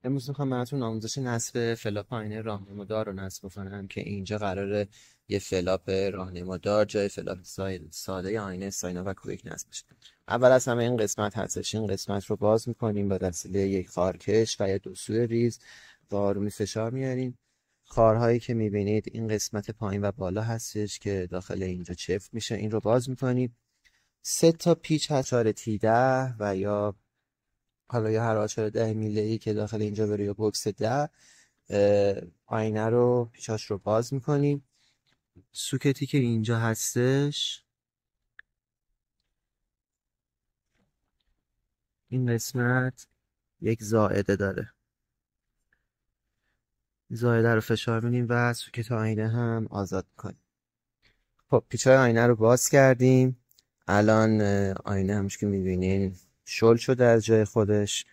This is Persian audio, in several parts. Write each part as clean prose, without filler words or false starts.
امروز میخوام براتون آموزش نصب فلاپ آینه راهنمادار رو نصب کنم که اینجا قراره یه فلاپ راهنمادار جای فلاپ ساده آینه ساینا و کویک نصب بشه. اول از همه این قسمت هستش. این قسمت رو باز میکنیم با وسیله یک خارکش و یا دو سوی ریز با آرومی فشار میاریم. خارهایی که میبینید این قسمت پایین و بالا هستش که داخل اینجا چفت میشه. این رو باز میکنیم. 3 تا پیچ هست، تی10 و یا حالا یا هر آچار 10 میلی‌ای که داخل اینجا بره یا بوکس 10. آینه رو پیچاش رو باز میکنیم. سوکتی که اینجا هستش این قسمت یک زائده داره. زائده رو فشار میدیم و سوکت آینه هم آزاد میکنیم. خب پیچای آینه رو باز کردیم. الان آینه همش که میبینین شل شده از جای خودش.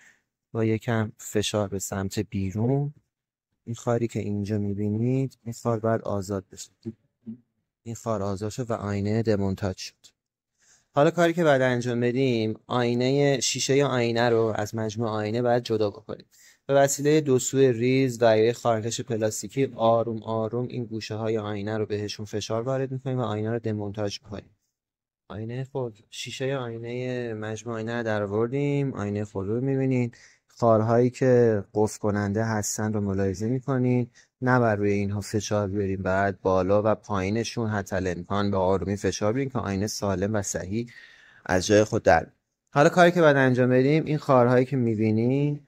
با یکم فشار به سمت بیرون این خاری که اینجا میبینید این خار باید آزاد بشه. این خار آزاد شد و آینه دمونتاژ شد. حالا کاری که باید انجام بدیم، شیشه آینه رو از مجموع آینه باید جدا بکنیم. به وسیله دو سوی ریز و یک خارکش پلاستیکی آروم آروم این گوشه های آینه رو بهشون فشار وارد میکنیم و آینه رو دمونتاژ میکنیم. آینه خود شیشه آینه مجموع آینه رو در آوردیم. آینه خود رو میبینید. خارهایی که قفل کننده هستن رو ملاحظه میکنید. نه بر روی اینها فشار بیاریم، بعد بالا و پایینشون حتی الامکان به آرومی فشار بیاریم که آینه سالم و صحیح از جای خود در. حالا کاری که باید انجام بدیم، این خارهایی که میبینید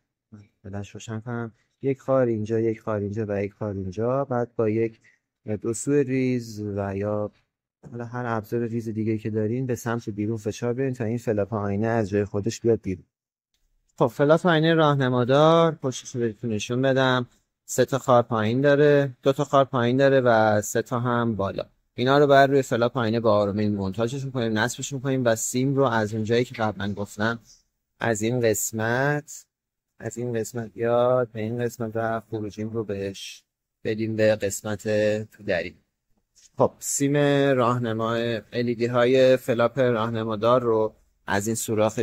بلش روشن کنم، یک خار اینجا، یک خار اینجا و یک خار اینجا، بعد با یک دو سوی ریز و یا حالا هر ابزار ریز دیگه که دارین به سمت بیرون فشار بیارین تا این فلاپ آینه از جای خودش بیاد بیرون. خب فلاپ آینه راهنمادار پشتش رو بهتون نشون بدم. 3 تا خار پایین داره، 2 تا خار پایین داره و 3 تا هم بالا. اینا رو باید روی فلاپ آینه با آرومی مونتاژش می‌کنیم، نصبش می‌کنیم و سیم رو از اونجایی که قبلا گفتم از این قسمت بیاد به این قسمت و خروجیم رو بهش بدیم به قسمت تو دری. خب سیم راهنمای LED های فلاپ راهنمادار رو از این سوراخ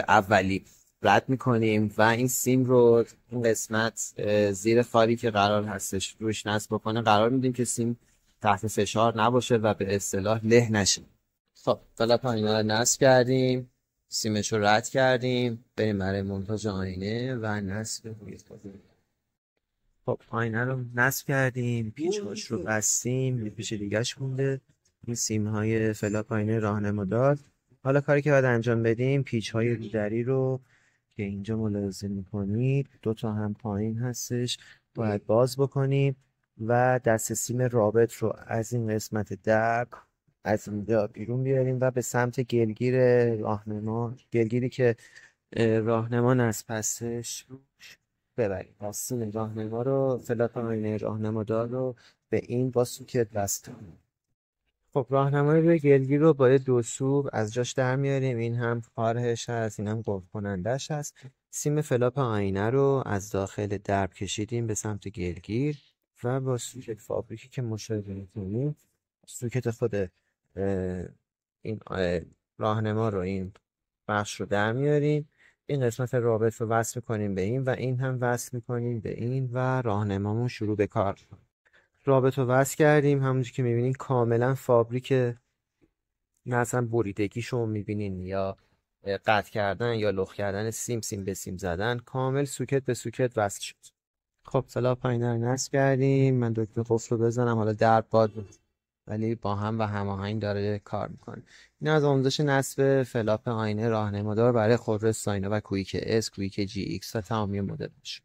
اولی رد میکنیم و این سیم رو این قسمت زیر خاری که قرار هستش روش نصب بکنه قرار میدیم که سیم تحت فشار نباشه و به اصطلاح له نشه. خب فلاپ آینه رو نصب کردیم، سیمش رو رد کردیم، بریم برای مونتاژ آینه و نصب. خب آینه رو نصب کردیم، پیچ‌هاش رو بستیم، یه پیچ دیگه‌اش مونده. این سیم‌های فلاپ آینه راهنمادار. حالا کاری که باید انجام بدیم، پیچ‌های رودری رو که اینجا ملاحظه می‌کنید 2 تا هم پایین هستش باید باز بکنیم و دست سیم رابط رو از این قسمت درب از اینجا بیرون بیاریم و به سمت گلگیری که راهنما نصب هستش ببریم. سیم راهنما رو فلاپ آینه راهنمادار رو به این با سوکت وصل کنیم. خب راهنمای روی گلگیر رو با دو سو از جاش در میاریم. این هم خارش هست، این هم قفل کنندش هست. سیم فلاپ آینه رو از داخل درب کشیدیم به سمت گلگیر و با سوکت فابریکی که مشاهده می‌کنیم سوکت خود این راهنما رو این بخش رو در میاریم. این قسمت رابط رو وصل میکنیم به این و این هم وصل میکنیم به این و راهنمامون شروع به کار. رابط رو وصل کردیم، همونجوری که میبینین کاملا فابریک، نه اصلا بریدگیشو میبینین یا قطع کردن یا لخ کردن سیم به سیم زدن، کامل سوکت به سوکت وصل شد. خب فلاپ آینه رو نصب کردیم. من دکمه قفل رو بزنم، حالا درب باد ولی با هم و هماهنگ داره کار میکنه. این از آموزش نصب فلاپ آینه راهنمادار برای خودروی ساینا و کویک اس، کویک GX و تمامی مدلش.